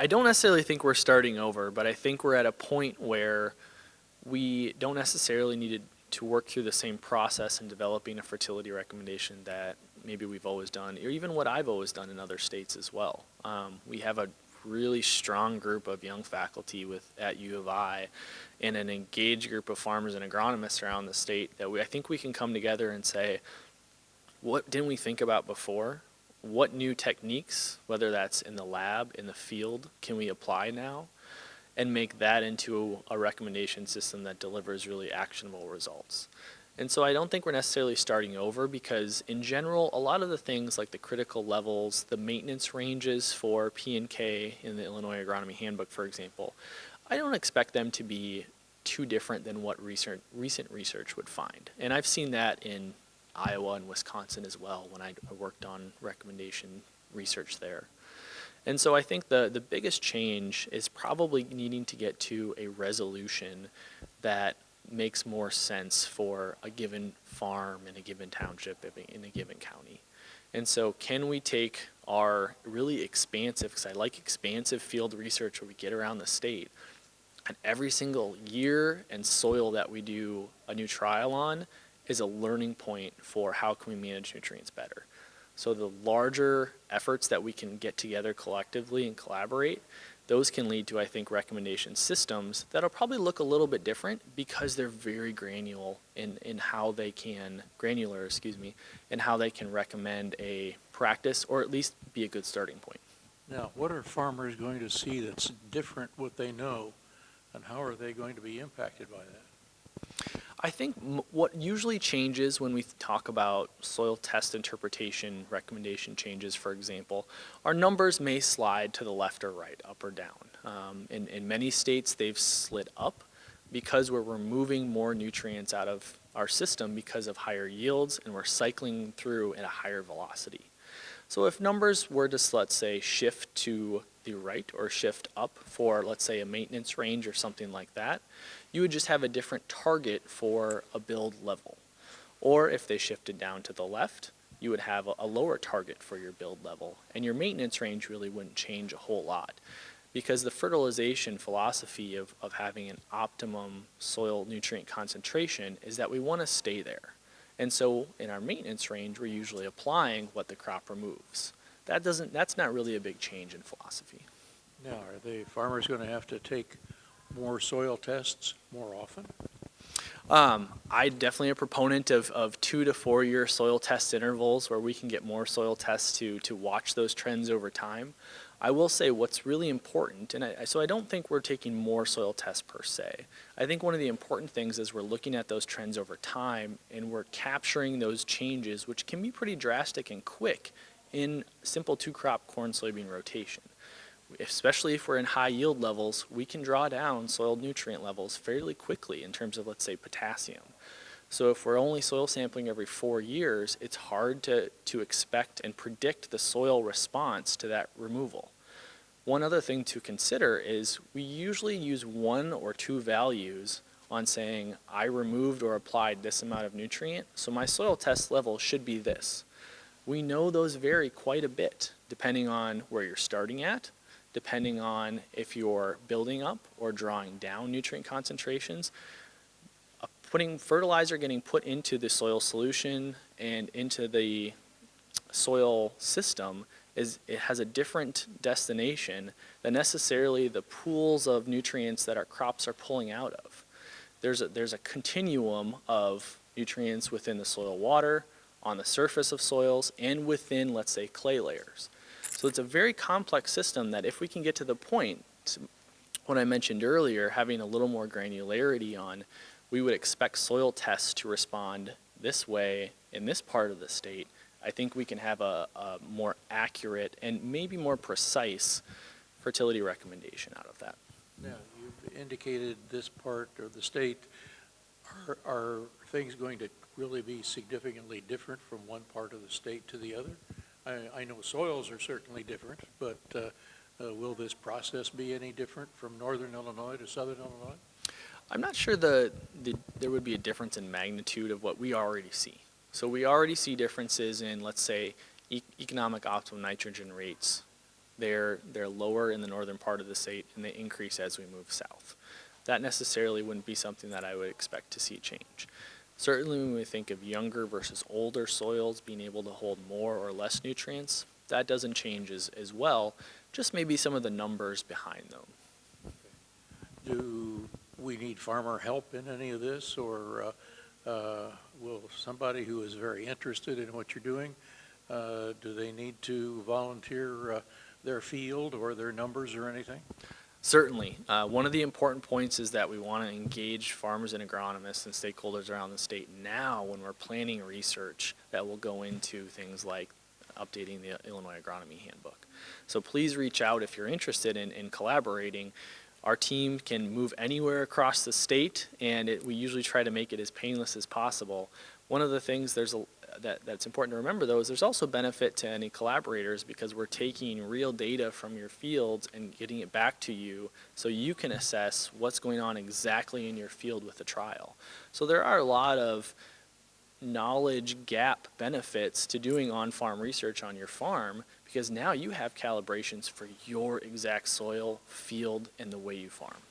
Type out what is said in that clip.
I don't necessarily think we're starting over, but I think we're at a point where we don't necessarily need to work through the same process in developing a fertility recommendation that maybe we've always done, or even what I've always done in other states as well. We have a really strong group of young faculty at U of I and an engaged group of farmers and agronomists around the state that I think we can come together and say, what didn't we think about before? What new techniques, whether that's in the lab, in the field, can we apply now? And make that into a recommendation system that delivers really actionable results. And so I don't think we're necessarily starting over, because in general, a lot of the things like the critical levels, the maintenance ranges for P and K in the Illinois Agronomy Handbook, for example, I don't expect them to be too different than what recent research would find. And I've seen that in Iowa and Wisconsin as well when I worked on recommendation research there. And so I think the biggest change is probably needing to get to a resolution that makes more sense for a given farm in a given township in a given county. And so can we take our really expansive, because I like expansive field research where we get around the state, and every single year and soil that we do a new trial on is a learning point for how can we manage nutrients better. So the larger efforts that we can get together collectively and collaborate, those can lead to, I think, recommendation systems that'll probably look a little bit different because they're very granular in how they can, in how they can recommend a practice or at least be a good starting point. Now, what are farmers going to see that's different what they know, and how are they going to be impacted by that? I think what usually changes when we talk about soil test interpretation recommendation changes, for example, our numbers may slide to the left or right, up or down. In many states, they've slid up because we're removing more nutrients out of our system because of higher yields, and we're cycling through at a higher velocity. So if numbers were to, let's say, shift to the right or shift up for, let's say, a maintenance range or something like that, you would just have a different target for a build level. Or if they shifted down to the left, you would have a lower target for your build level, and your maintenance range really wouldn't change a whole lot, because the fertilization philosophy of having an optimum soil nutrient concentration is that we want to stay there. And so in our maintenance range, we're usually applying what the crop removes. That's not really a big change in philosophy. Now, are the farmers going to have to take more soil tests more often? I'm definitely a proponent of 2 to 4 year soil test intervals where we can get more soil tests to watch those trends over time. I will say what's really important, and so I don't think we're taking more soil tests per se. I think one of the important things is we're looking at those trends over time, and we're capturing those changes, which can be pretty drastic and quick in simple 2-crop corn soybean rotation. Especially if we're in high yield levels, we can draw down soil nutrient levels fairly quickly in terms of, let's say, potassium. So if we're only soil sampling every 4 years, it's hard to expect and predict the soil response to that removal. One other thing to consider is we usually use 1 or 2 values on saying I removed or applied this amount of nutrient, so my soil test level should be this. We know those vary quite a bit depending on where you're starting at, depending on if you're building up or drawing down nutrient concentrations. Putting fertilizer getting put into the soil solution and into the soil system it has a different destination than necessarily the pools of nutrients that our crops are pulling out of. There's a continuum of nutrients within the soil water, on the surface of soils, and within, let's say, clay layers. So it's a very complex system that if we can get to the point, what I mentioned earlier, having a little more granularity on, we would expect soil tests to respond this way in this part of the state. I think we can have a more accurate and maybe more precise fertility recommendation out of that. Now, you've indicated this part of the state. Are things going to really be significantly different from one part of the state to the other? I know soils are certainly different, but will this process be any different from northern Illinois to southern Illinois? I'm not sure there would be a difference in magnitude of what we already see. So we already see differences in, let's say, economic optimum nitrogen rates they're lower in the northern part of the state and they increase as we move south. That necessarily wouldn't be something that I would expect to see change. Certainly when we think of younger versus older soils being able to hold more or less nutrients, that doesn't change as well, just maybe some of the numbers behind them. Do we need farmer help in any of this, or will somebody who is very interested in what you're doing, do they need to volunteer their field or their numbers or anything? Certainly. One of the important points is that we want to engage farmers and agronomists and stakeholders around the state now when we're planning research that will go into things like updating the Illinois Agronomy Handbook. So please reach out if you're interested in collaborating. Our team can move anywhere across the state, and we usually try to make it as painless as possible. One of the things that's important to remember, though, is there's also benefit to any collaborators because we're taking real data from your fields and getting it back to you so you can assess what's going on exactly in your field with the trial. So there are a lot of knowledge gap benefits to doing on-farm research on your farm because now you have calibrations for your exact soil, field, and the way you farm.